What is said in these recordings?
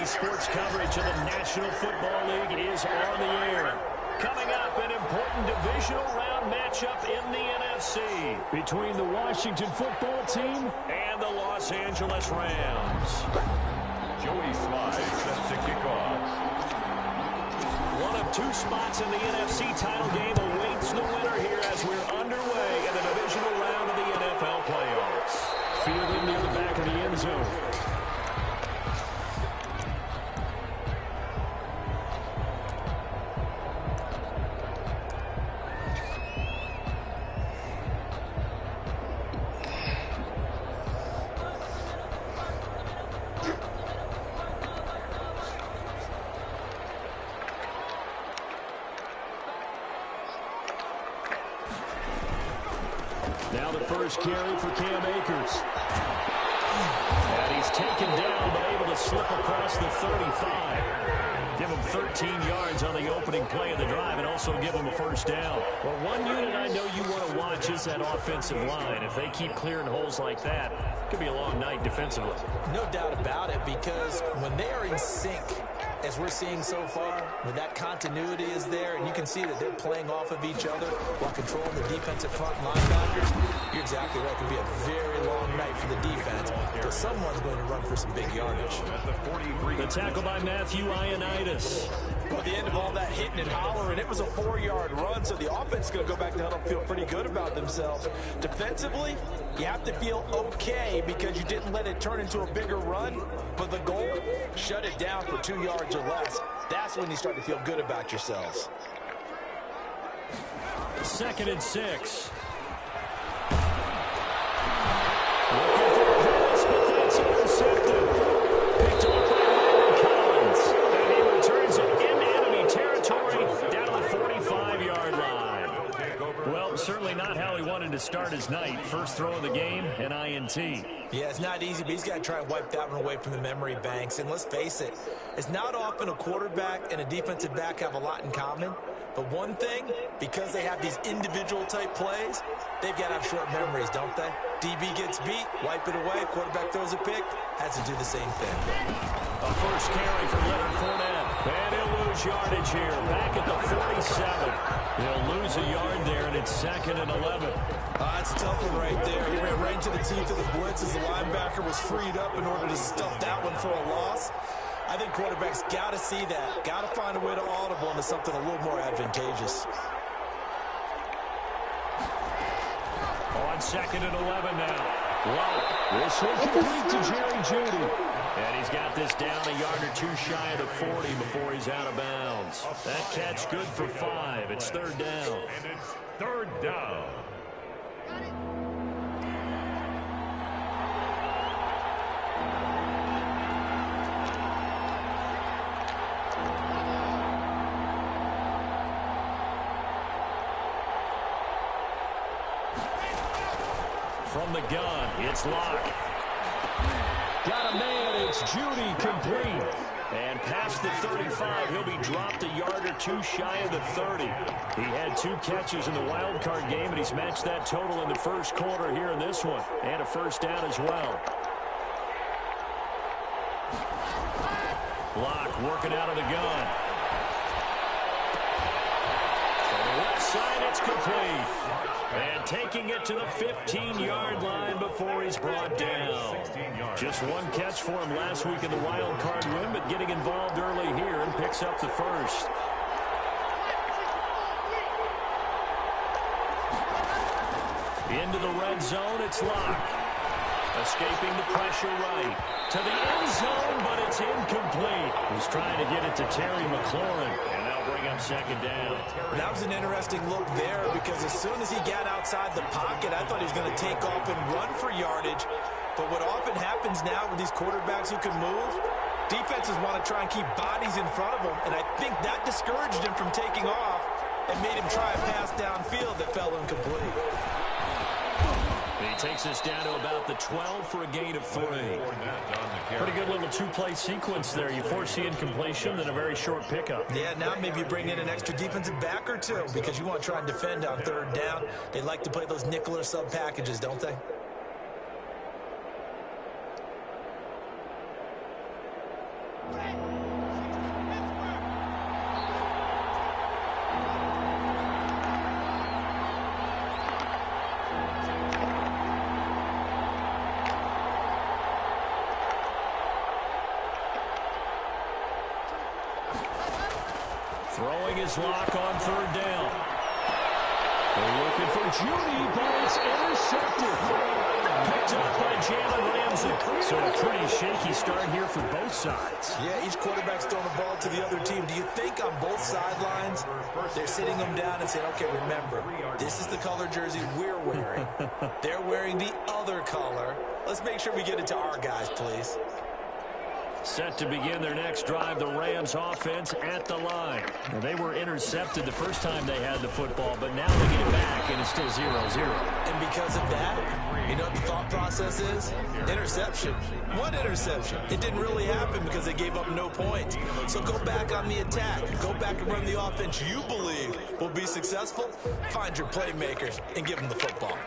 sports coverage of the National Football League is on the air. Coming up, an important divisional round matchup in the NFC between the Washington football team and the Los Angeles Rams. Joey Slye set to kick off. One of two spots in the NFC title game awaits the winner here as we're underway in the divisional round of the NFL playoffs. Fielded near the back of the end zone. Now the first carry for Cam Akers. And he's taken down, but able to slip across the 35. Give him 13 yards on the opening play of the drive and also give him a first down. Well, one unit I know you want to watch is that offensive line. If they keep clearing holes like that, it could be a long night defensively. No doubt about it, because when they are in sync, as we're seeing so far, when that continuity is there and you can see that they're playing off of each other while controlling the defensive front linebackers, you're exactly right. It could be a very long night for the defense because someone's going to run for some big yardage. The tackle by Matthew Ioannidis. Well, at the end of all that hitting and hollering, it was a 4-yard run, so the offense is going to go back to huddle and feel pretty good about themselves. Defensively, you have to feel okay because you didn't let it turn into a bigger run, but the goal, shut it down for 2 yards or less. That's when you start to feel good about yourselves. 2nd and 6. Looking for a pass, but that's intercepted. Picked off by Landon Collins. And he returns it into enemy territory down to the 45-yard line. Well, certainly not how he wanted to start his night. First throw of the game, an INT. Yeah, it's not easy, but he's got to try and wipe that one away from the memory banks. And let's face it, it's not often a quarterback and a defensive back have a lot in common. But one thing, because they have these individual type plays, they've got to have short memories, don't they? DB gets beat, wipe it away, quarterback throws a pick, has to do the same thing. A first carry from Leonard Fournette. And he'll lose yardage here. Back at the 47. He'll lose a yard there, and it's 2nd and 11. That's a tough one right there. He ran right into the teeth of the blitz as the linebacker was freed up in order to stuff that one for a loss. I think quarterbacks got to see that. Got to find a way to audible into something a little more advantageous. On 2nd and 11 now. Wow. This will complete to Jerry Jeudy. And he's got this down a yard or two shy of the 40 before he's out of bounds. That catch good for 5. It's 3rd down. And it's 3rd down. From the gun, it's Locke. Got a man, it's Jeudy complete. And past the 35, he'll be dropped a yard or two shy of the 30. He had 2 catches in the wild card game, and he's matched that total in the first quarter here in this one. And a first down as well. Locke working out of the gun. From the left side, it's complete. And taking it to the 15-yard line before he's brought down. Just 1 catch for him last week in the wild card win, but getting involved early here and picks up the first. Into the red zone, it's Locke. Escaping the pressure right. To the end zone, but it's incomplete. He's trying to get it to Terry McLaurin. And that'll bring up 2nd down. That was an interesting look there because as soon as he got outside the pocket, I thought he was going to take off and run for yardage. But what often happens now with these quarterbacks who can move, defenses want to try and keep bodies in front of them. And I think that discouraged him from taking off and made him try a pass downfield that fell incomplete. He takes us down to about the 12 for a gain of 3. Pretty good little 2-play sequence there. You force the incompletion, then a very short pickup. Yeah, now maybe you bring in an extra defensive back or 2 because you want to try and defend on 3rd down. They like to play those nickel or sub packages, don't they? Throwing his lock on third down. They're looking for Judy, but it's intercepted. Picked up by Jalen Ramsey. So a pretty shaky start here for both sides. Yeah, each quarterback's throwing the ball to the other team. Do you think on both sidelines they're sitting them down and saying, okay, remember, this is the color jersey we're wearing. They're wearing the other color. Let's make sure we get it to our guys, please. Set to begin their next drive, the Rams offense at the line. Now, they were intercepted the first time they had the football, but now they get it back, and it's still 0-0. And because of that, you know what the thought process is? Interception. One interception. It didn't really happen because they gave up no points. So go back on the attack. Go back and run the offense you believe will be successful. Find your playmakers and give them the football.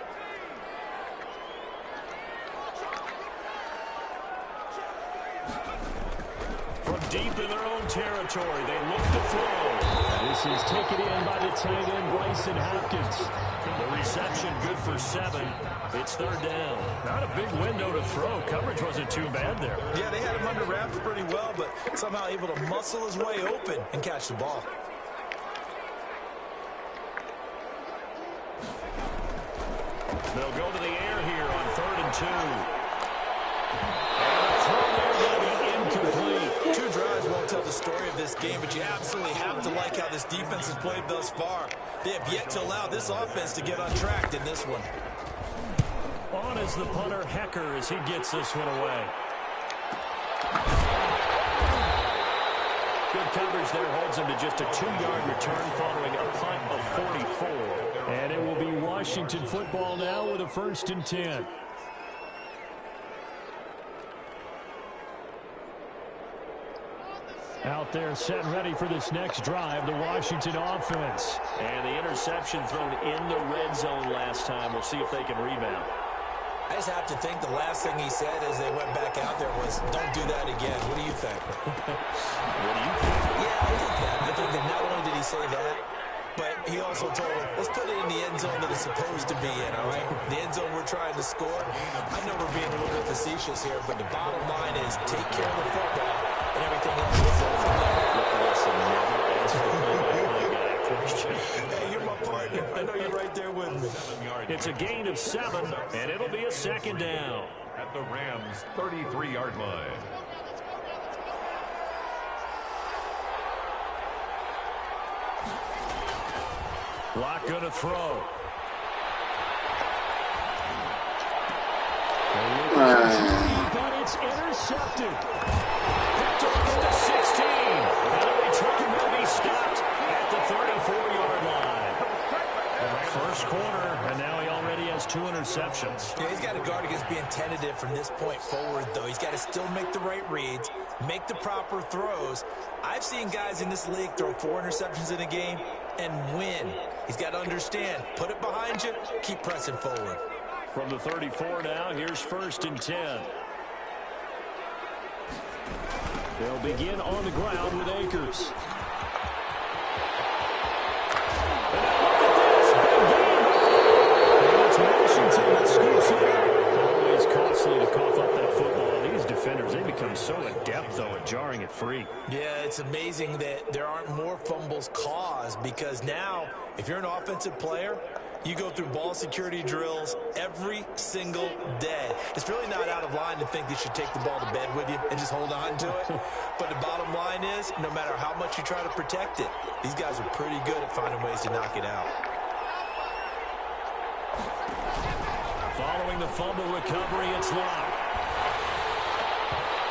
Deep in their own territory, they look to throw. This is taken in by the tight end, Bryson Hopkins. The reception good for 7. It's third down. Not a big window to throw. Coverage wasn't too bad there. Yeah, they had him under wraps pretty well, but somehow able to muscle his way open and catch the ball. They'll go to the air here on 3rd and 2. And the throw there will be incomplete. 2 drives won't tell the story of this game, but you absolutely have to like how this defense has played thus far. They have yet to allow this offense to get untracked in this one. On is the punter, Hecker, as he gets this one away. Good coverage there holds him to just a 2-yard return following a punt of 44. And it will be Washington football now with a 1st and 10. Out there set and ready for this next drive, the Washington offense. And the interception thrown in the red zone last time. We'll see if they can rebound. I just have to think the last thing he said as they went back out there was, don't do that again. What do you think? What do you think? Yeah, I think that. I think that not only did he say that, but he also told him, let's put it in the end zone that it's supposed to be in, all right? The end zone we're trying to score. I know we're being a little bit facetious here, but the bottom line is take care of the football and everything else will flow from there. Listen, never ask for play-by-play guy question. Hey, you're my partner. I know you're right there with me. It's a gain of 7, and it'll be a 2nd down. At the Rams' 33-yard line. Lock going to throw. But it's intercepted. Picked up at the 16. And the return will be stopped at the 34-yard line. First quarter, and now he already has 2 interceptions. Yeah, he's got to guard against being tentative from this point forward, though. He's got to still make the right reads, make the proper throws. I've seen guys in this league throw 4 interceptions in a game and win. He's got to understand, put it behind you, keep pressing forward. From the 34 now, here's 1st and 10. They'll begin on the ground with Akers. And now look at this, big game. And it's Washington that scoops it. Always costly to cough up that football. These defenders, they become so adept, though, at jarring it free. Yeah, it's amazing that there aren't more fumbles caused because now, if you're an offensive player, you go through ball security drills every single day. It's really not out of line to think that you should take the ball to bed with you and just hold on to it. But the bottom line is, no matter how much you try to protect it, these guys are pretty good at finding ways to knock it out. Following the fumble recovery, it's Locke.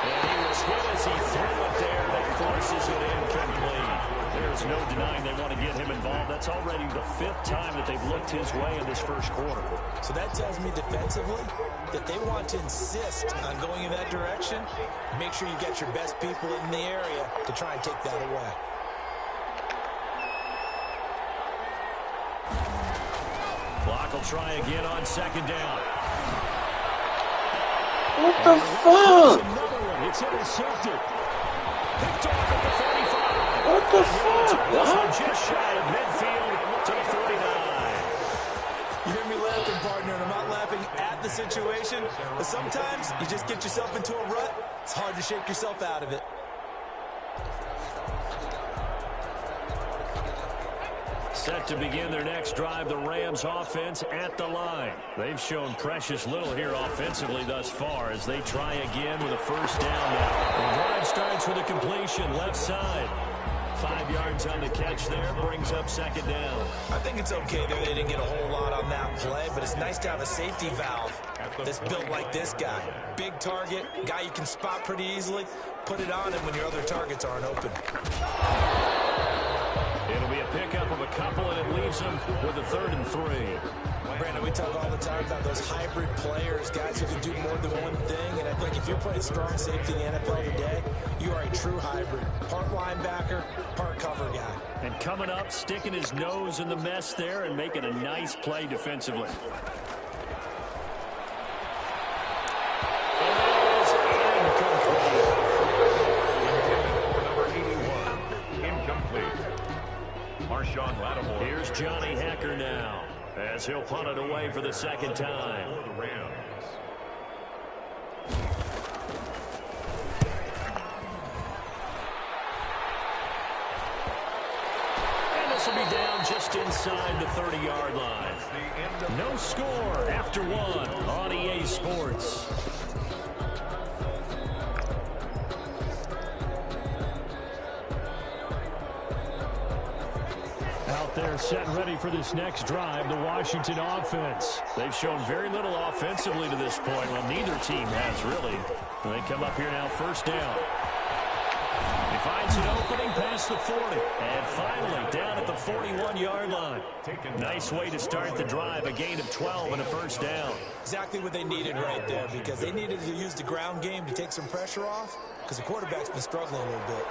And he was hit as he threw it there. That forces it incomplete. There's no denying they want to get him involved. That's already the 5th time that they've looked his way in this first quarter. So that tells me defensively that they want to insist on going in that direction. Make sure you get your best people in the area to try and take that away. Clock will try again on 2nd down. What the fuck? Another one. It's intercepted. Picked off at the 35. What the fuck? What? Just shy of midfield to the 49. You hear me laughing, partner, and I'm not laughing at the situation, but sometimes you just get yourself into a rut. It's hard to shake yourself out of it. Set to begin their next drive, the Rams offense at the line. They've shown precious little here offensively thus far as they try again with a first down now. The drive starts with a completion left side. 5 yards on the catch there, brings up second down. I think it's okay there. They didn't get a whole lot on that play, but it's nice to have a safety valve that's built like this guy. Big target, guy you can spot pretty easily. Put it on him when your other targets aren't open. It'll be a pickup of a couple, and it leaves them with a 3rd and 3. Brandon, we talk all the time about those hybrid players, guys who can do more than one thing, and I think if you're playing strong safety in the NFL today, you are a true hybrid. Part linebacker, part cover guy. And coming up, sticking his nose in the mess there and making a nice play defensively. Here's Johnny Hacker now, as he'll punt it away for the second time. And this will be down just inside the 30-yard line. No score after 1 on EA Sports. Out there set and ready for this next drive, the Washington offense. They've shown very little offensively to this point. Well, neither team has really. And they come up here now, first down. He finds an opening past the 40. And finally down at the 41-yard line. Nice way to start the drive, a gain of 12 and a first down. Exactly what they needed right there, because they needed to use the ground game to take some pressure off, because the quarterback's been struggling a little bit.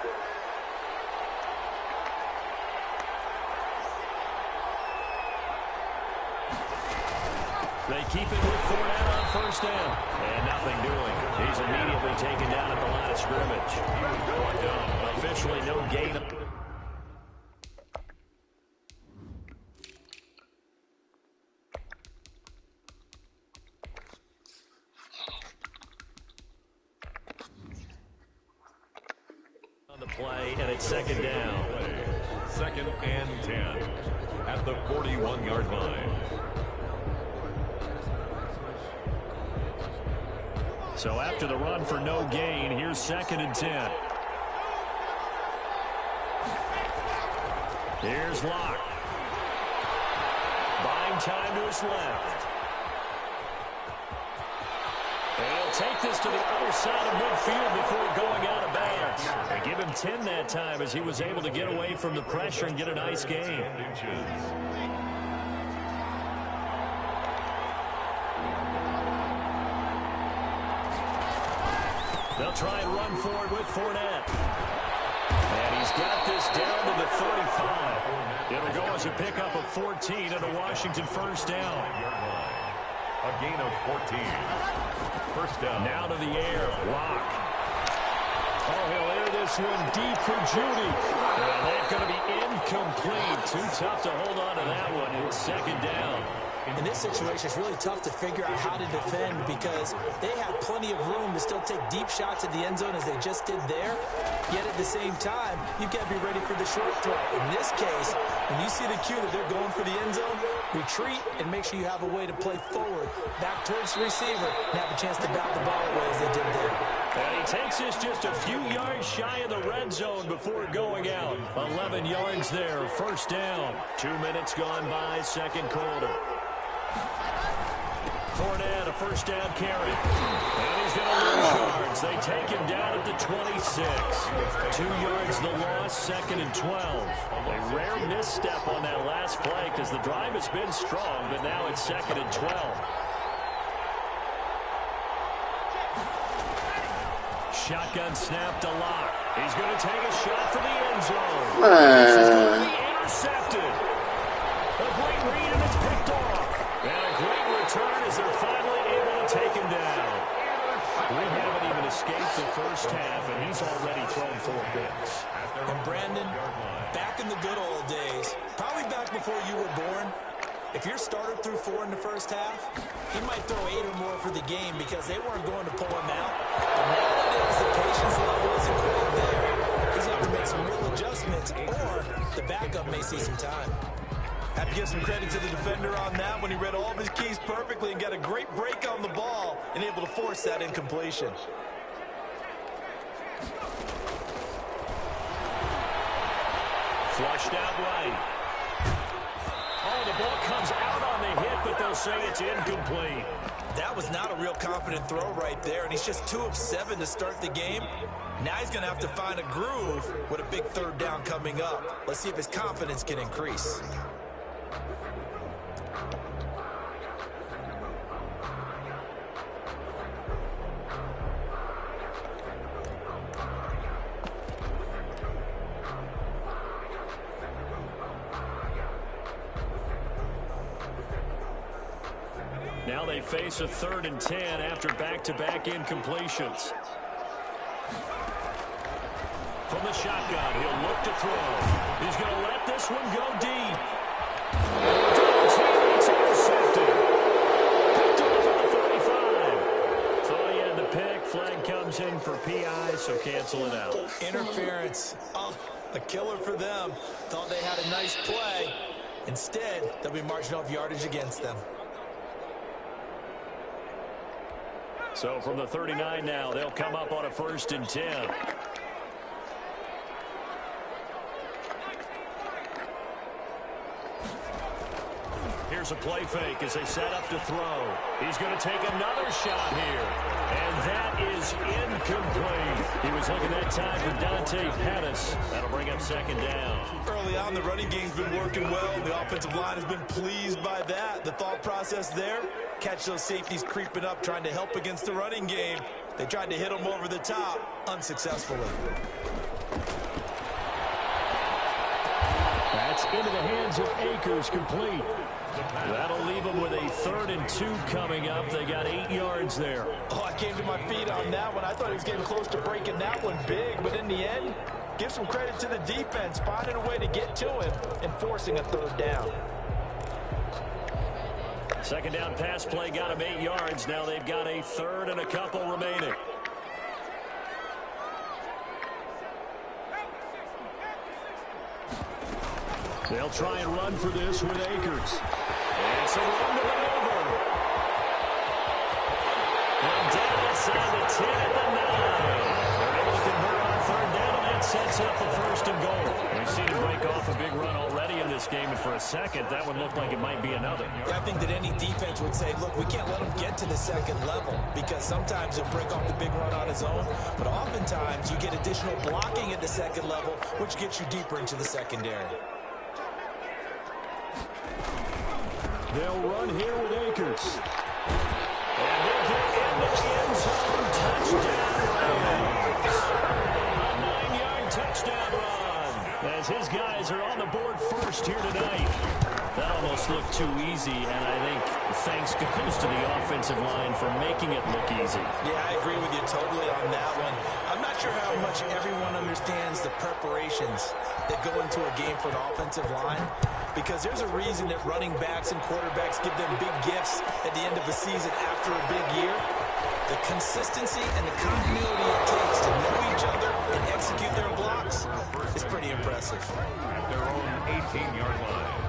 They keep it with Fournette on first down. And nothing doing. He's immediately taken down at the line of scrimmage. Officially no gain. On the play, and it's second down. 2nd and 10 at the 41-yard line. So after the run for no gain, here's 2nd and 10. Here's Locke. Buying time to his left. And he'll take this to the other side of midfield before going out of bounds. And give him 10 that time as he was able to get away from the pressure and get a nice gain. They'll try and run forward with Fournette. And he's got this down to the 35. It'll go as a pickup of 14 and a Washington first down. A gain of 14. First down. Now to the air. Locke. Oh, he'll air this one deep for Judy. And that's going to be incomplete. Too tough to hold on to that one. It's second down. In this situation, it's really tough to figure out how to defend because they have plenty of room to still take deep shots at the end zone as they just did there. Yet at the same time, you've got to be ready for the short throw. In this case, when you see the cue that they're going for the end zone, retreat and make sure you have a way to play forward, back towards the receiver, and have a chance to bat the ball away as they did there. And he takes this just a few yards shy of the red zone before going out. 11 yards there, first down. 2 minutes gone by, second quarter. Fournette, a first down carry. And he's going to lose yards. They take him down at the 26. 2 yards the loss, 2nd and 12. A rare misstep on that last play because the drive has been strong, but now it's 2nd and 12. Shotgun snap to Locke. He's going to take a shot for the end zone. This is going to be intercepted. A great read, and it's picked off. And a great return as they're finally able to take him down. We haven't even escaped the first half, and he's already thrown 4 picks. And Brandon, back in the good old days, probably back before you were born, if your starter threw 4 in the first half, he might throw 8 or more for the game because they weren't going to pull him out. But nowadays, the patience level isn't quite there. He's going to have to make some real adjustments, or the backup may see some time. Have to give some credit to the defender on that when he read all of his keys perfectly and got a great break on the ball and able to force that incompletion. Flushed out right. Oh, the ball comes out on the hit, but they'll say it's incomplete. That was not a real confident throw right there, and he's just 2 of 7 to start the game. Now he's going to have to find a groove with a big third down coming up. Let's see if his confidence can increase. Now they face a 3rd and 10 after back-to-back incompletions. From the shotgun, he'll look to throw. He's going to let this one go deep. It's intercepted. Picked off at the 45. Thought he had the pick. Flag comes in for PI, so cancel it out. Interference. Oh, a killer for them. Thought they had a nice play. Instead, they'll be marching off yardage against them. So from the 39 now, they'll come up on a 1st and 10. Here's a play fake as they set up to throw. He's going to take another shot here. And that is incomplete. He was looking that time for Dante Pettis. That'll bring up 2nd down. Early on, the running game's been working well. The offensive line has been pleased by that. The thought process there, catch those safeties creeping up, trying to help against the running game. They tried to hit them over the top, unsuccessfully. That's into the hands of Akers, complete. That'll leave them with a 3rd and 2 coming up. They got 8 yards there. Oh, I came to my feet on that one. I thought he was getting close to breaking that one big, but in the end, give some credit to the defense, finding a way to get to him and forcing a 3rd down. 2nd down pass play got him 8 yards. Now they've got a 3rd and a couple remaining. They'll try and run for this with Akers. It's a run to the over. And down inside the 10 at the 9. They're able to convert on 3rd down, and that sets up the 1st and goal. We've seen him break off a big run already in this game, and for a second, that one looked like it might be another. Yeah, I think that any defense would say, look, we can't let him get to the 2nd level because sometimes he'll break off the big run on his own, but oftentimes you get additional blocking at the 2nd level, which gets you deeper into the secondary. They'll run here with Akers. And he'll get into the end zone. Touchdown, Rams. A 9-yard touchdown run. As his guys are on the board first here tonight. That almost looked too easy, and I think thanks goes to the offensive line for making it look easy. Yeah, I agree with you totally on that one. I'm not sure how much everyone understands the preparations that go into a game for an offensive line, because there's a reason that running backs and quarterbacks give them big gifts at the end of the season after a big year. The consistency and the continuity it takes to know each other and execute their blocks is pretty impressive. At their own 18-yard line.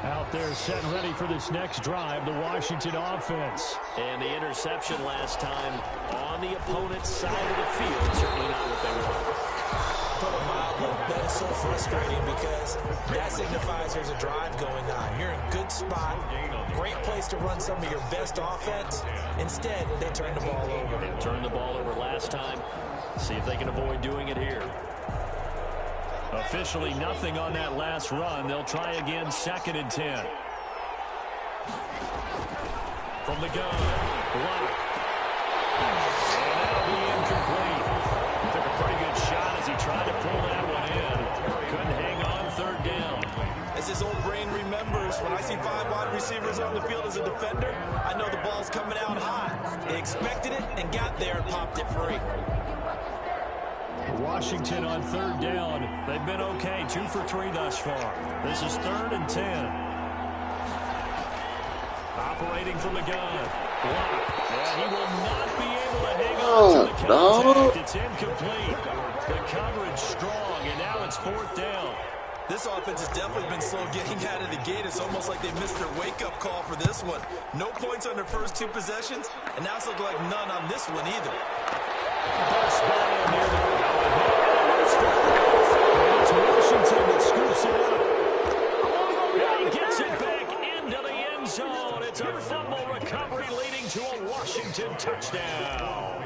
Out there set and ready for this next drive, the Washington offense. And the interception last time on the opponent's side of the field. Certainly not what they want. Put it mildly, that is so frustrating because that signifies there's a drive going on. You're in a good spot, great place to run some of your best offense. Instead, they turn the ball over. They turned the ball over last time. See if they can avoid doing it here. Officially nothing on that last run. They'll try again, 2nd and 10. From the gun, block. And that'll be incomplete. Took a pretty good shot as he tried to pull that one in. Couldn't hang on 3rd down. As his old brain remembers, when I see 5 wide receivers on the field as a defender, I know the ball's coming out hot. They expected it and got there and popped it free. Washington on 3rd down. They've been okay, 2 for 3 thus far. This is 3rd and 10. Operating from the gun. Block. And he will not be able to hang on to the contact. It's incomplete. The coverage strong, and now it's 4th down. This offense has definitely been slow getting out of the gate. It's almost like they missed their wake-up call for this one. No points on their first 2 possessions, and now it's looking like none on this one either. It's Washington that scoops it up. He gets it back into the end zone. It's a fumble recovery leading to a Washington touchdown.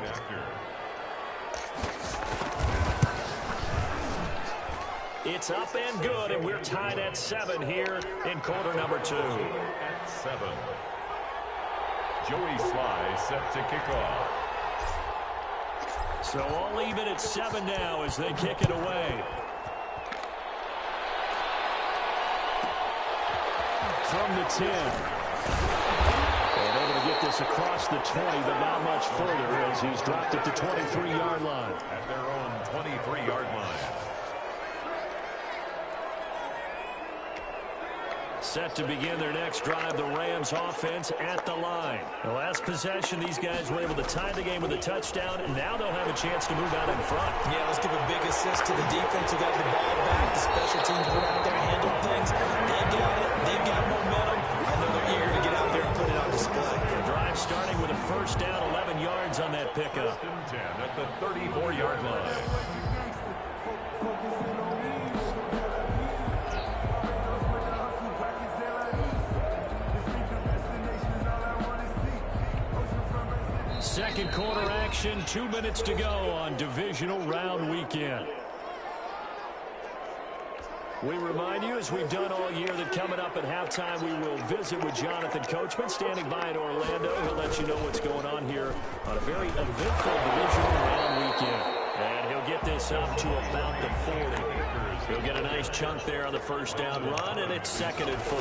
It's up and good, and we're tied at 7 here in quarter number 2. At 7. Joey Sly set to kick off. So all even at 7 now as they kick it away. From the 10. And able to get this across the 20, but not much further as he's dropped it to 23-yard line. At their own 23-yard line. Set to begin their next drive, the Rams offense at the line. The last possession, these guys were able to tie the game with a touchdown, and now they'll have a chance to move out in front. Yeah, let's give a big assist to the defense who got the ball back. The special teams went out there and handled things. They got it. They've got momentum. I know they're eager to get out there and put it on display. The drive starting with a first down, 11 yards on that pickup. 10 at the 34-yard line. Second quarter action, 2 minutes to go on divisional round weekend. We remind you, as we've done all year, that coming up at halftime, we will visit with Jonathan Coachman, standing by in Orlando. He'll let you know what's going on here on a very eventful divisional round weekend. And he'll get this up to about the 40. He'll get a nice chunk there on the first down run, and it's 2nd and 4.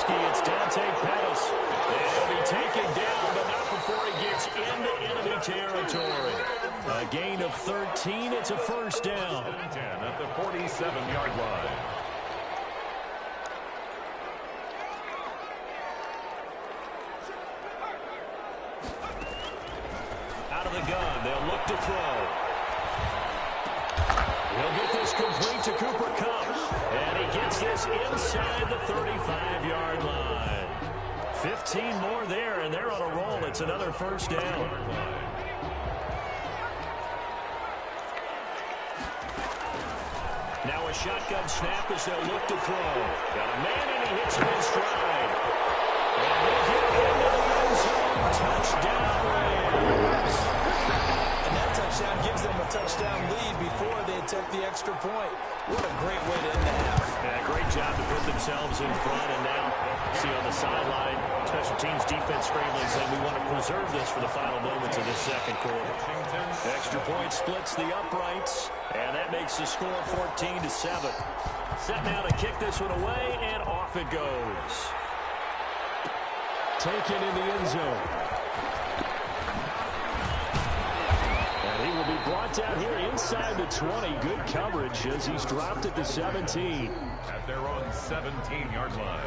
It's Dante Pettis. He'll be taken down, but not before he gets into enemy territory. A gain of 13. It's a first down. 10 at the 47-yard line. Out of the gun, they'll look to throw. He'll get this complete to Cooper Kupp. And he gets this inside the 35-yard line. 15 more there, and they're on a roll. It's another first down. Now a shotgun snap as they'll look to throw. Got a man, and he hits him in stride. And he'll get into the end zone. Touchdown, Rams. And that touchdown gives them a touchdown lead before they attempt the extra point. What a great way to end the half. Yeah, great job to put themselves in front, and now see on the sideline, special teams defense scrambling, saying we want to preserve this for the final moments of this second quarter. Extra point splits the uprights, and that makes the score 14-7. Set now to kick this one away, and off it goes. Taken in the end zone. He will be brought down here inside the 20. Good coverage as he's dropped at the 17. At their own 17-yard line.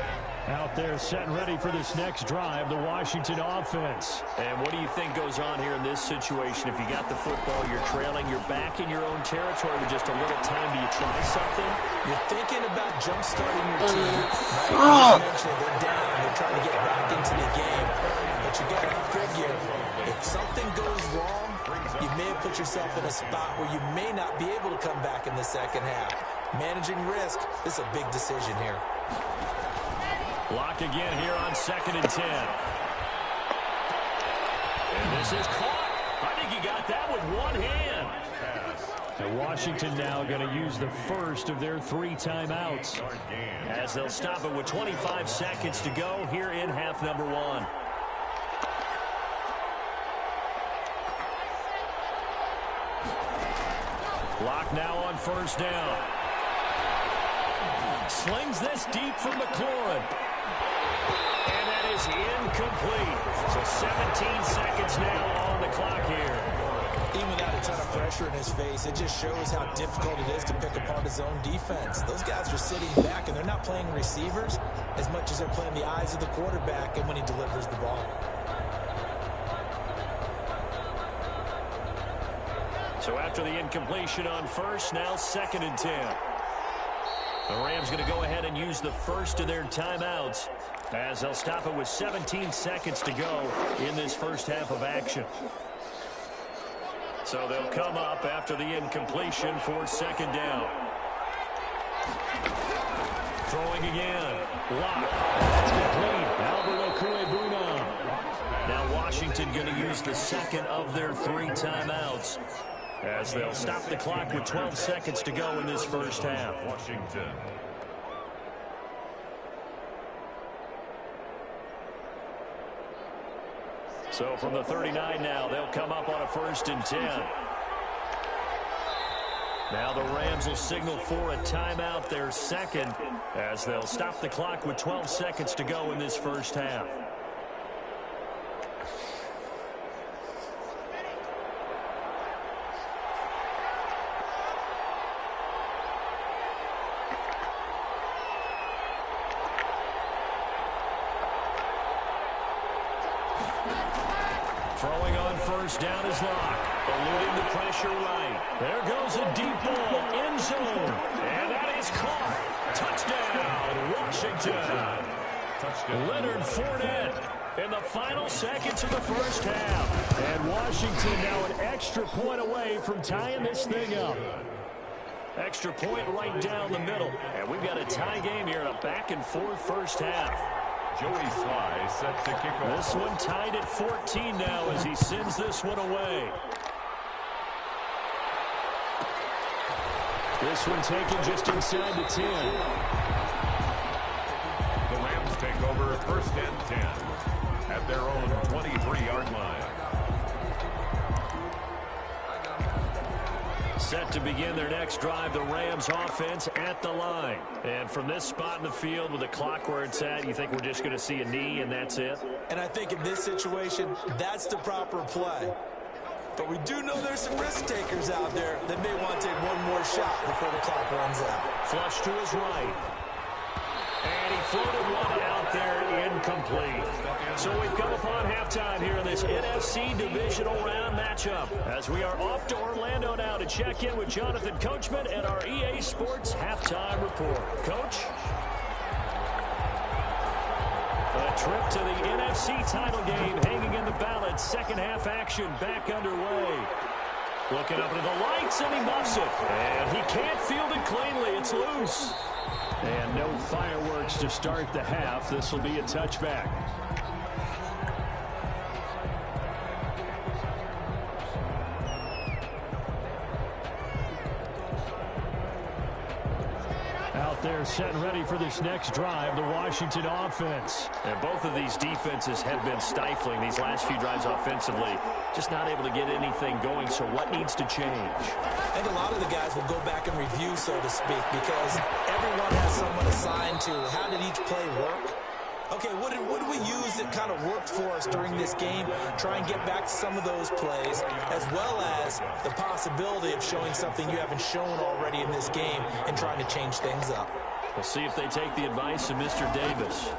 Out there set and ready for this next drive, the Washington offense. And what do you think goes on here in this situation? If you got the football, you're trailing, you're back in your own territory with just a little time. Do you try something? You're thinking about jump-starting your team. Right? You mentioned they're down. They're trying to get back into the game. But you got to figure, if something goes wrong, you may have put yourself in a spot where you may not be able to come back in the second half. Managing risk, this is a big decision here. Block again here on 2nd and 10. And this is caught. I think he got that with one hand. And Washington now going to use the first of their 3 timeouts as they'll stop it with 25 seconds to go here in half number 1. Clock now on first down. Slings this deep from McLaurin. And that is incomplete. So 17 seconds now on the clock here. Even without a ton of pressure in his face, it just shows how difficult it is to pick apart his own defense. Those guys are sitting back, and they're not playing receivers as much as they're playing the eyes of the quarterback and when he delivers the ball. So after the incompletion on first, now 2nd and 10. The Rams going to go ahead and use the first of their timeouts as they'll stop it with 17 seconds to go in this first half of action. So they'll come up after the incompletion for 2nd down. Throwing again. Lock. That's complete. Albert Okuebuna. Now Washington going to use the second of their 3 timeouts as they'll stop the clock with 12 seconds to go in this first half. Washington. So from the 39 now, they'll come up on a 1st and 10. Now the Rams will signal for a timeout, their second, as they'll stop the clock with 12 seconds to go in this first half. Throwing on 1st down is Lock. Eluding the pressure right. There goes a deep ball. End zone. And that is caught. Touchdown, Washington. Touchdown. Leonard Fournette in the final seconds of the first half. And Washington now an extra point away from tying this thing up. Extra point right down the middle. And we've got a tie game here in a back-and-forth first half. Joey Sly set to kick off. This one tied at 14 now as he sends this one away. This one taken just inside the 10. The Rams take over 1st and 10 at their own 23-yard line. Set to begin their next drive, the Rams offense at the line. And from this spot in the field with the clock where it's at, you think we're just going to see a knee and that's it? And I think in this situation, that's the proper play. But we do know there's some risk takers out there that may want to take one more shot before the clock runs out. Flush to his right. And he floated one out there, incomplete. So we've come upon halftime here in this NFC Divisional Round matchup as we are off to Orlando now to check in with Jonathan Coachman and our EA Sports Halftime Report. Coach? A trip to the NFC title game hanging in the balance. Second half action back underway. Looking up into the lights, and he muffs it. And he can't field it cleanly. It's loose. And no fireworks to start the half. This will be a touchback. Out there set and ready for this next drive, the Washington offense. And both of these defenses have been stifling these last few drives offensively. Just not able to get anything going, so what needs to change? I think a lot of the guys will go back and review, so to speak, because everyone has someone assigned to how did each play work. Okay, what did we use that kind of worked for us during this game? Try and get back to some of those plays, as well as the possibility of showing something you haven't shown already in this game and trying to change things up. We'll see if they take the advice of Mr. Davis.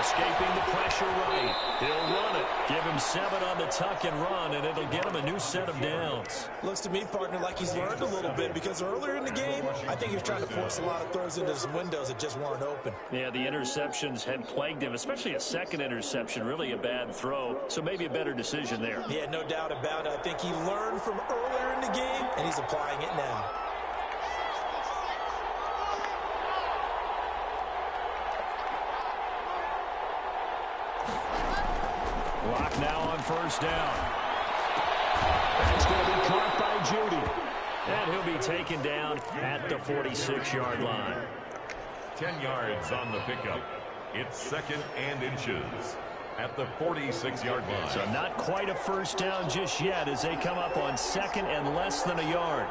Escaping the pressure right. He'll run it. Give him 7 on the tuck and run, and it'll get him a new set of downs. Looks to me, partner, like he's learned a little bit because earlier in the game, I think he was trying to force a lot of throws into his windows that just weren't open. Yeah, the interceptions had plagued him, especially a second interception, really a bad throw, so maybe a better decision there. Yeah, no doubt about it. I think he learned from earlier in the game, and he's applying it now. Lock now on 1st down. That's going to be caught by Judy. And he'll be taken down at the 46-yard line. 10 yards on the pickup. It's 2nd and inches at the 46-yard line. So not quite a 1st down just yet as they come up on 2nd and less than a yard.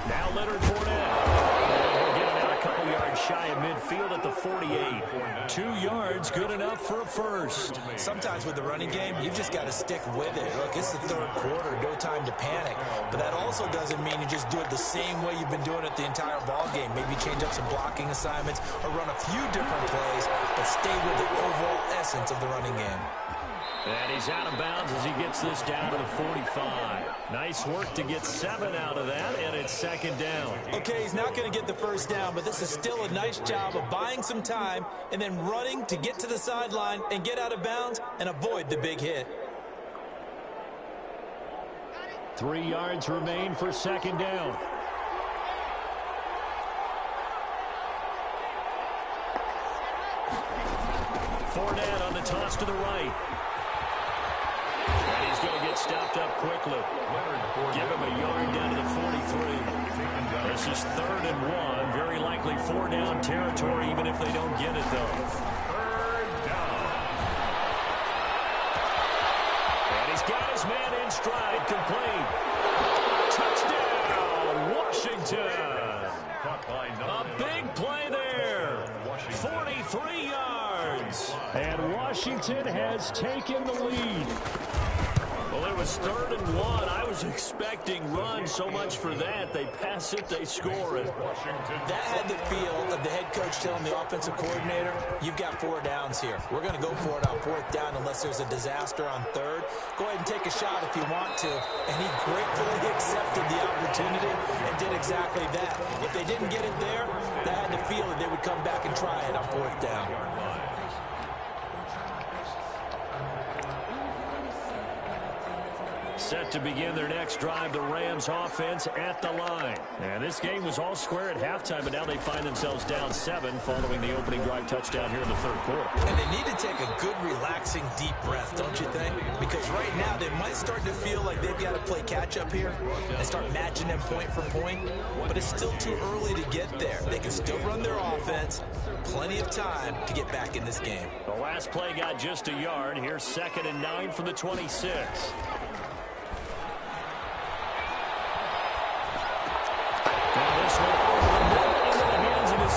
Now Leonard Fournette. We're giving out a couple yards shy of midfield at the 48. 2 yards, good enough for a first. Sometimes with the running game, you've just got to stick with it. Look, it's the third quarter, no time to panic. But that also doesn't mean you just do it the same way you've been doing it the entire ball game. Maybe change up some blocking assignments or run a few different plays, but stay with the overall essence of the running game. And he's out of bounds as he gets this down to the 45. Nice work to get 7 out of that, and it's second down. Okay, he's not going to get the first down, but this is still a nice job of buying some time and then running to get to the sideline and get out of bounds and avoid the big hit. 3 yards remain for second down. Fournette on the toss to the right. And he's going to get stopped up quickly. Give him a yard down to the 43. This is 3rd and 1. Very likely 4-down territory, even if they don't get it, though. 3rd down. And he's got his man in stride, complete. Touchdown, Washington. A big play there. 43 yards. And Washington has taken the lead. Well, it was 3rd and 1. I was expecting run, so much for that. They pass it, they score it. That had the feel of the head coach telling the offensive coordinator, you've got 4 downs here. We're going to go for it on 4th down unless there's a disaster on 3rd. Go ahead and take a shot if you want to. And he gratefully accepted the opportunity and did exactly that. If they didn't get it there, they had the feel that they would come back and try it on 4th down. Set to begin their next drive, the Rams offense at the line. And this game was all square at halftime, but now they find themselves down 7 following the opening drive touchdown here in the 3rd quarter. And they need to take a good, relaxing, deep breath, don't you think? Because right now they might start to feel like they've got to play catch-up here and start matching them point for point. But it's still too early to get there. They can still run their offense. Plenty of time to get back in this game. The last play got just a yard. Here's 2nd and 9 from the 26.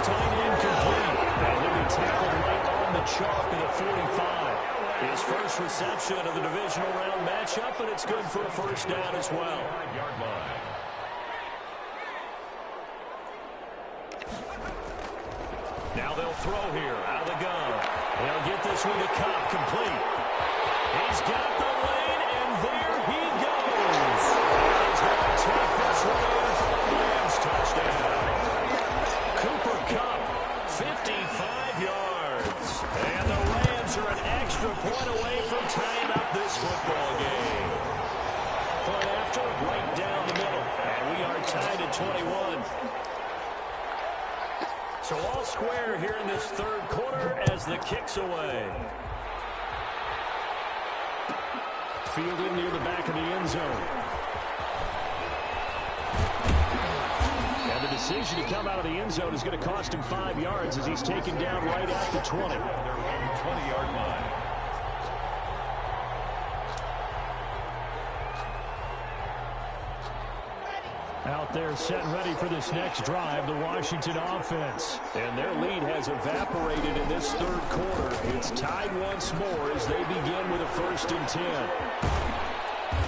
Tight end complete. And he'll be tackled right on the chalk of the 45. His first reception of the divisional round matchup, and it's good for a first down as well. Now they'll throw here out of the gun. They'll get this one to Cobb, complete. He's got the lane, and there he goes. He's going to take this one in for the Rams touchdown. Cooper Kupp, 55 yards. And the Rams are an extra point away from tying up this football game. Point after, right down the middle. And we are tied at 21. So all square here in this 3rd quarter as the kick's away. Fielded near the back of the end zone. The decision to come out of the end zone is going to cost him 5 yards as he's taken down right at the 20. They're on the 20-yard line. Out there set and ready for this next drive, the Washington offense. And their lead has evaporated in this 3rd quarter. It's tied once more as they begin with a 1st and 10.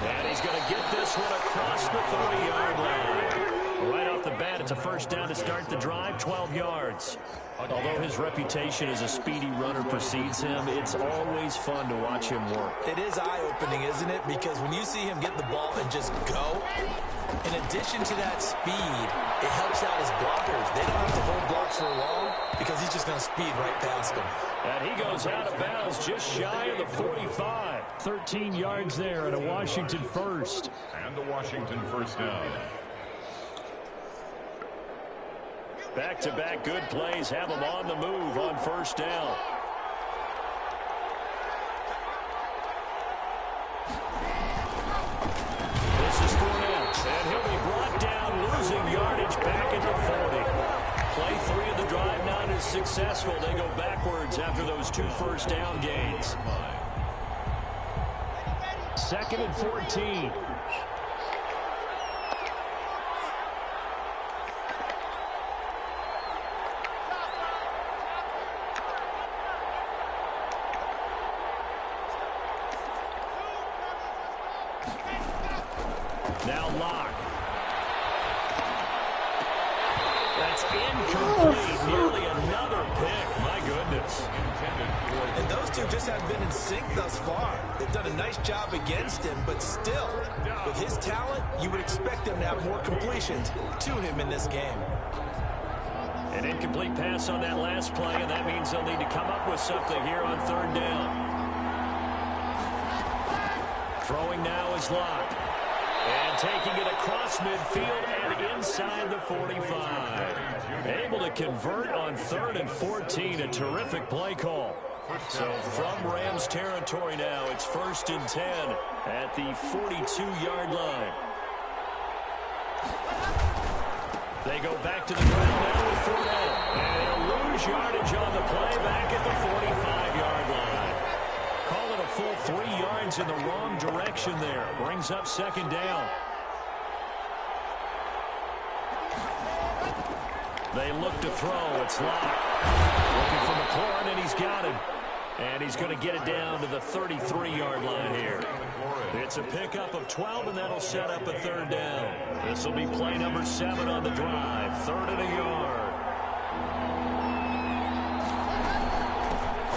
And he's going to get this one across the 30-yard line. Right off the bat, it's a first down to start the drive, 12 yards. Although his reputation as a speedy runner precedes him, it's always fun to watch him work. It is eye-opening, isn't it? Because when you see him get the ball and just go, in addition to that speed, it helps out his blockers. They don't have to hold blocks for long because he's just going to speed right past them. And he goes out of bounds just shy of the 45. 13 yards there and a Washington first. And the Washington first down. Back-to-back good plays have them on the move on first down. This is Fournette, and he'll be brought down, losing yardage back at the 40. Play 3 of the drive not as successful. They go backwards after those 2 first down gains. 2nd and 14. just haven't been in sync thus far. They've done a nice job against him, but still, with his talent, you would expect him to have more completions to him in this game. An incomplete pass on that last play, and that means they'll need to come up with something here on third down. Throwing now is Locke. And taking it across midfield and inside the 45. Able to convert on 3rd and 14. A terrific play call. So from Rams territory now, it's 1st and 10 at the 42-yard line. They go back to the ground now with Fournette. And they'll lose yardage on the play back at the 45-yard line. Call it a full 3 yards in the wrong direction there. Brings up 2nd down. They look to throw. It's Locke. Looking for McLaurin, and he's got him. And he's going to get it down to the 33-yard line here. It's a pickup of 12, and that'll set up a 3rd down. This will be play number 7 on the drive. 3rd and a yard.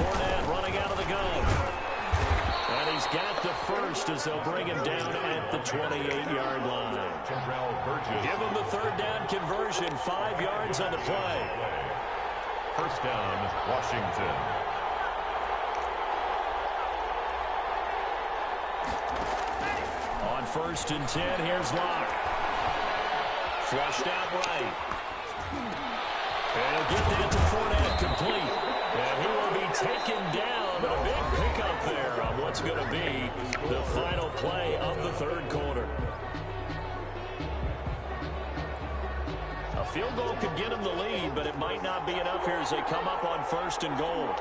Fournette running out of the gun. And he's got the first as they'll bring him down at the 28-yard line. Give him the 3rd down conversion. 5 yards on the play. 1st down, Washington. On 1st and 10, here's Locke. Flushed out right. And he'll get that to Fournette, complete. And he will be taken down, but a big pickup there on what's going to be the final play of the 3rd quarter. A field goal could get him the lead, but it might not be enough here as they come up on 1st and goal.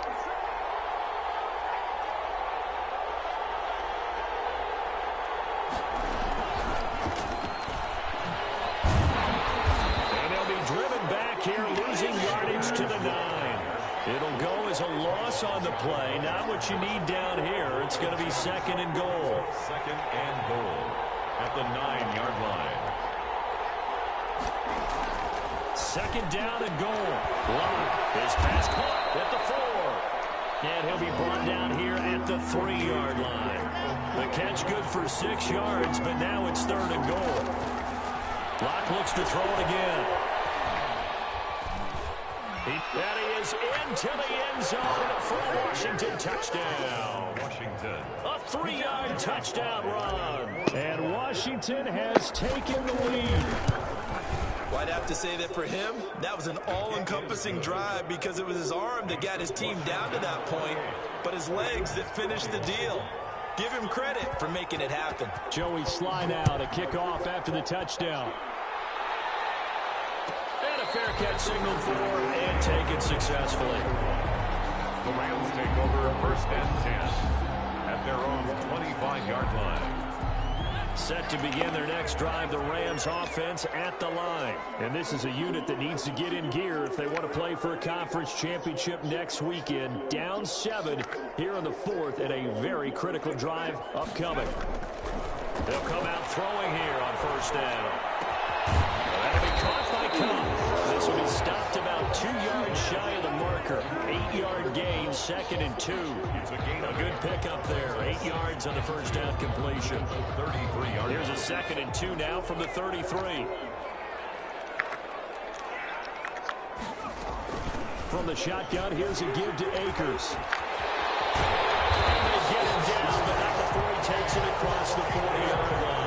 It'll go as a loss on the play. Not what you need down here. It's going to be 2nd and goal. 2nd and goal at the 9-yard line. 2nd down and goal. Locke is pass caught at the 4. And he'll be brought down here at the 3-yard line. The catch good for 6 yards, but now it's 3rd and goal. Locke looks to throw it again. And he is into the end zone for a Washington touchdown. Washington. A 3-yard touchdown run. And Washington has taken the lead. Well, I'd have to say that for him, that was an all-encompassing drive because it was his arm that got his team down to that point, but his legs that finished the deal. Give him credit for making it happen. Joey Sly now to kick off after the touchdown. Fair catch signaled for and taken successfully. The Rams take over 1st and 10 at their own 25-yard line. Set to begin their next drive, the Rams offense at the line. And this is a unit that needs to get in gear if they want to play for a conference championship next weekend. Down 7 here in the 4th at a very critical drive upcoming. They'll come out throwing here on 1st down. That'll be caught by Cobb. This will be stopped about 2 yards shy of the marker. 8-yard gain, 2nd and 2. A good pickup there. 8 yards on the 1st down completion. 33 yards. Here's a 2nd and 2 now from the 33. From the shotgun, here's a give to Akers. And they get him down, but not before he takes it across the 40-yard line.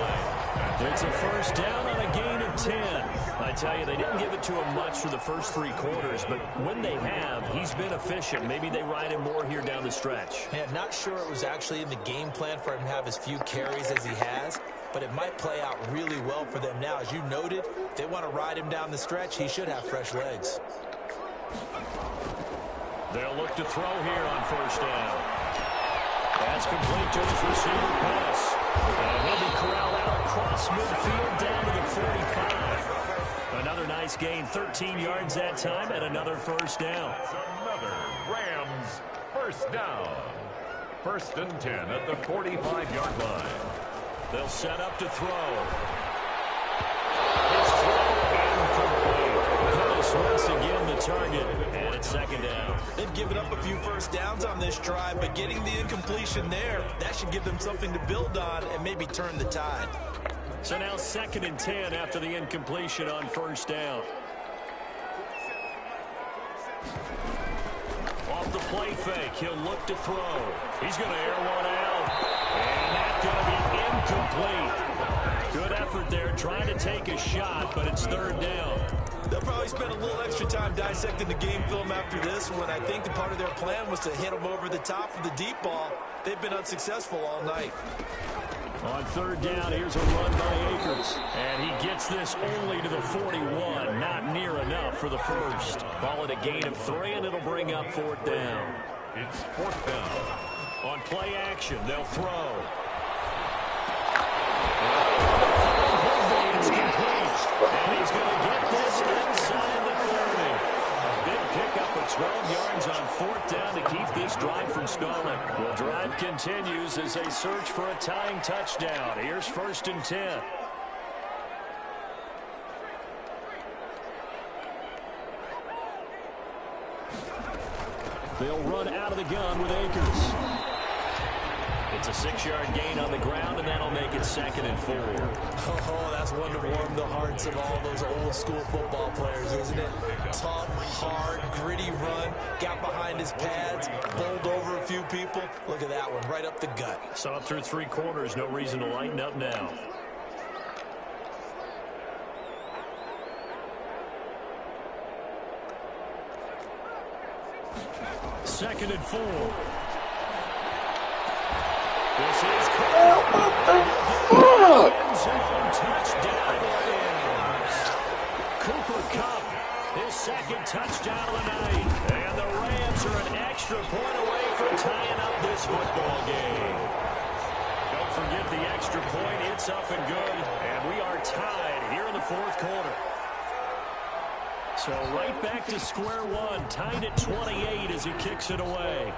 It's a 1st down on a gain of 10. I tell you, they didn't give it to him much for the first 3 quarters, but when they have, he's been efficient. Maybe they ride him more here down the stretch. Yeah, not sure it was actually in the game plan for him to have as few carries as he has, but it might play out really well for them now. As you noted, if they want to ride him down the stretch, he should have fresh legs. They'll look to throw here on 1st down. That's complete to his receiver pass. And he'll be corralled out across midfield down to the 45. Another nice gain, 13 yards that time, and another 1st down. Another Rams 1st down. 1st and 10 at the 45-yard line. They'll set up to throw. His throw incomplete. Pettis once again the target, and it's 2nd down. They've have given up a few first downs on this drive, but getting the incompletion there, that should give them something to build on and maybe turn the tide. So now 2nd and 10 after the incompletion on first down. Off the play fake, he'll look to throw. He's going to air one out. And that's going to be incomplete. Good effort there, trying to take a shot, but it's 3rd down. They'll probably spend a little extra time dissecting the game film after this one. I think the part of their plan was to hit them over the top for the deep ball. They've been unsuccessful all night. On 3rd down, here's a run by Akers. And he gets this only to the 41. Not near enough for the first. Call it a gain of 3, and it'll bring up 4th down. It's 4th down. On play action, they'll throw. It's complete. And he's going to get this inside the 30. A big pickup of 12 yards on 4th down to keep this drive from stalling. The drive continues as they search for a tying touchdown. Here's 1st and 10. They'll run out of the gun with Akers. It's a 6-yard gain on the ground, and that'll make it 2nd and 4. Oh, that's one to warm the hearts of all those old-school football players, isn't it? Tough, hard, gritty run, got behind his pads, bowled over a few people. Look at that one, right up the gut. So up through 3 quarters, no reason to lighten up now. Second and 4. This is touchdown Rams. Cooper Kupp, his 2nd touchdown of the night. And the Rams are an extra point away from tying up this football game. Don't forget the extra point. It's up and good. And we are tied here in the 4th quarter. So right back to square one. Tied at 28 as he kicks it away.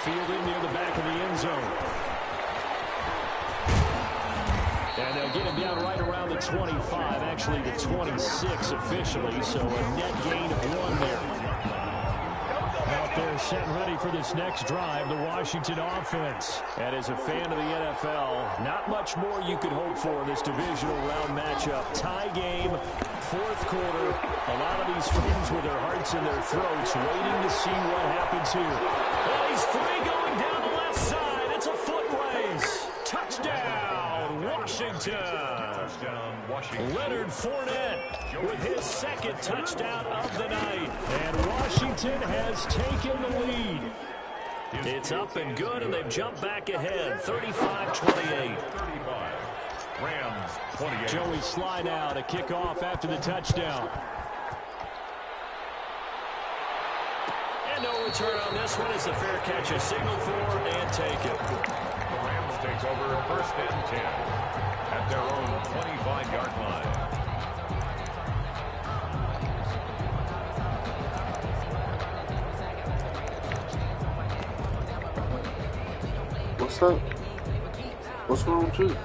Fielded near the back of the end zone. And they'll get him down right around the 25, actually the 26 officially, so a net gain of 1 there. Out there set and ready for this next drive, the Washington offense. And as a fan of the NFL, not much more you could hope for in this divisional round matchup. Tie game, 4th quarter. A lot of these fans with their hearts in their throats waiting to see what happens here. And he's free going down the left side. It's a foot race. Touchdown, Washington. Touchdown, Washington. Leonard Fournette with his 2nd touchdown of the night. And Washington has taken the lead. It's up and good, and they've jumped back ahead, 35-28. 35. Rams, 28. Joey Sly now to kick off after the touchdown. And no return on this one as the fair catch is signaled for and taken. The Rams take over 1st and 10 at their own 25-yard line. What's up? What's wrong with you?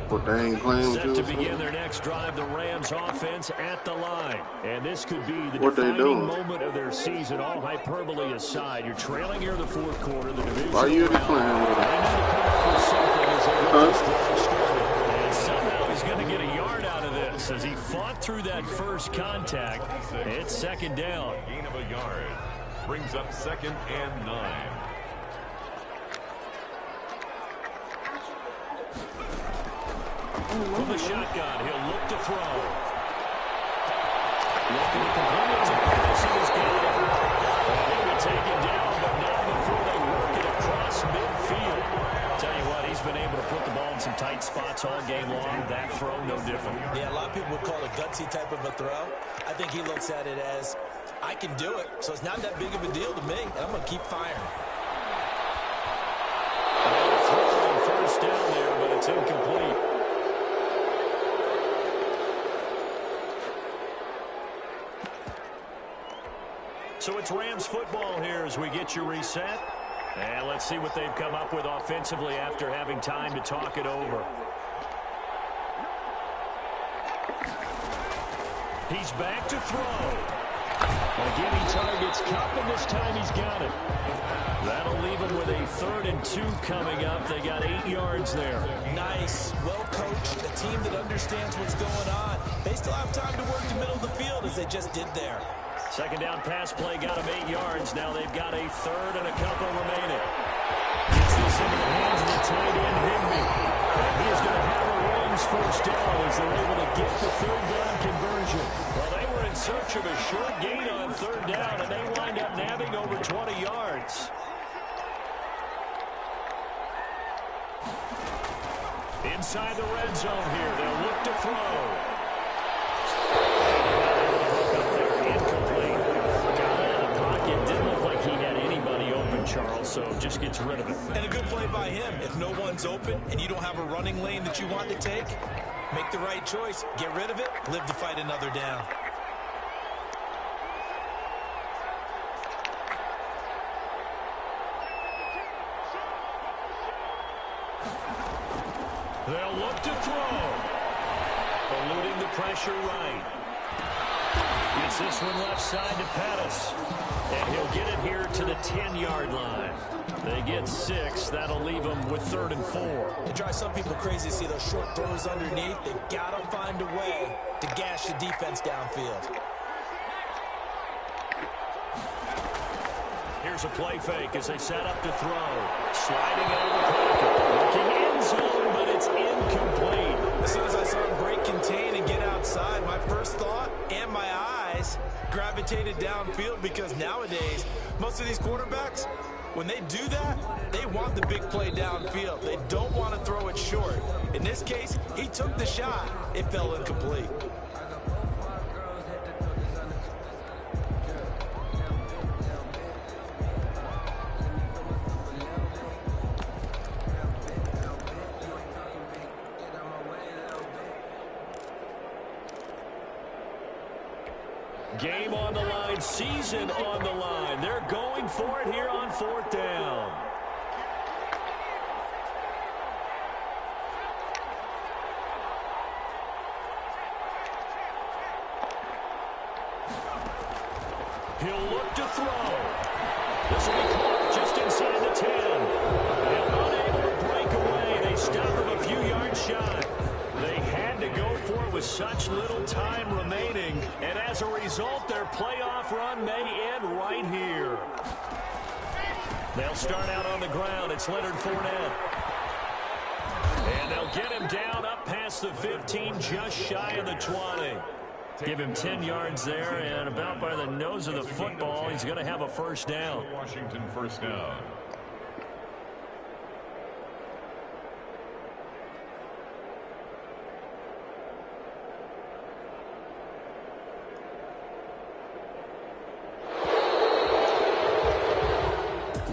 What, they ain't playing with you? Set to begin their next drive, the Rams offense at the line. And this could be the What they defining doing? moment of their season, all hyperbole aside. You're trailing here in the 4th quarter. The division Why you playing with they need to come up with something as they get this drive started. And somehow he's going to get a yard out of this as he fought through that first contact. It's 2nd down. Gain of a yard brings up 2nd and 9. From the shotgun, he'll look to throw. Looking to complete it to pass, he was good. They would take it down, but not before they work it across midfield. Tell you what, he's been able to put the ball in some tight spots all game long. That throw, no different. Yeah, a lot of people would call it gutsy type of a throw. I think he looks at it as, I can do it, so it's not that big of a deal to me. I'm going to keep firing. Throw on 1st down there, but it's incomplete. So it's Rams football here as we get you reset. And let's see what they've come up with offensively after having time to talk it over. He's back to throw. Again, he targets Cup, and this time he's got it. That'll leave him with a 3rd and 2 coming up. They got 8 yards there. Nice. Well coached. A team that understands what's going on. They still have time to work the middle of the field as they just did there. Second down pass play got him 8 yards. Now they've got a 3rd and a couple remaining. Gets this into the hands of the tight end, Higby. He is going to have a Rams first down as they're able to get the 3rd down conversion. Well, they were in search of a short gain on 3rd down, and they wind up nabbing over 20 yards. Inside the red zone here, they'll look to throw. Up there, incomplete. Got out of the pocket, didn't look like he had anybody open, Charles, so just gets rid of it. And a good play by him. If no one's open and you don't have a running lane that you want to take, make the right choice. Get rid of it, live to fight another down. They'll look to throw. Eluding the pressure right. Gets this one left side to Pettis. And he'll get it here to the 10-yard line. They get 6. That'll leave them with 3rd and 4. It drives some people crazy to see those short throws underneath. They've got to find a way to gash the defense downfield. Here's a play fake as they set up to throw. Sliding out of the pocket. Looking end zone, but it's incomplete. As soon as I saw him break contain and get outside, my first thought and my eyes gravitated downfield, because nowadays, most of these quarterbacks, when they do that, they want the big play downfield. They don't want to throw it short. In this case, he took the shot. It fell incomplete. Game on the line, season on the line. They're going for it here on 4th down. He'll look to throw. This will be caught just inside the 10. And unable to break away. They stop him a few yards shy. They had to go for it with such little time remaining, and as a result, their playoff run may end right here. They'll start out on the ground. It's Leonard Fournette. And they'll get him down up past the 15, just shy of the 20. Give him 10 yards there, and about by the nose of the football, he's going to have a first down. Washington first down.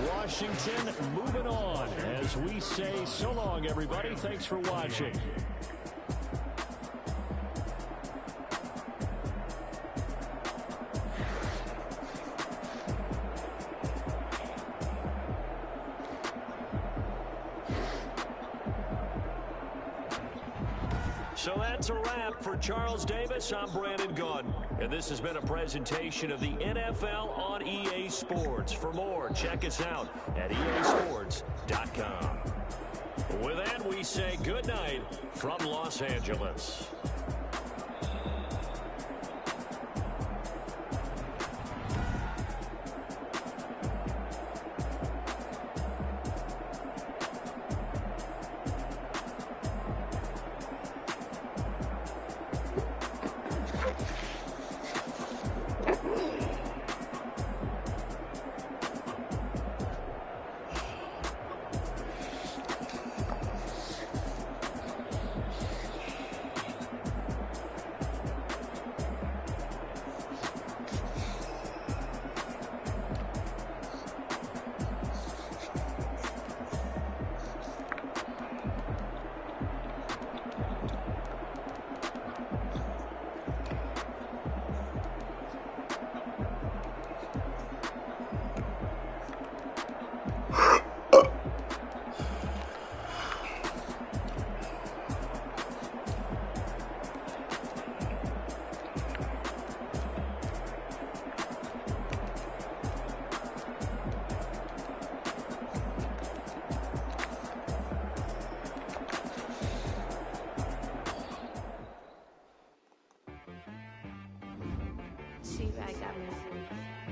Washington moving on as we say so long, everybody. Thanks for watching. So that's a wrap for Charles Davis. I'm Brandon Gaudin, and this has been a presentation of the NFL on EA Sports. For more, check us out at easports.com. With that, we say good night from Los Angeles. right, God bless.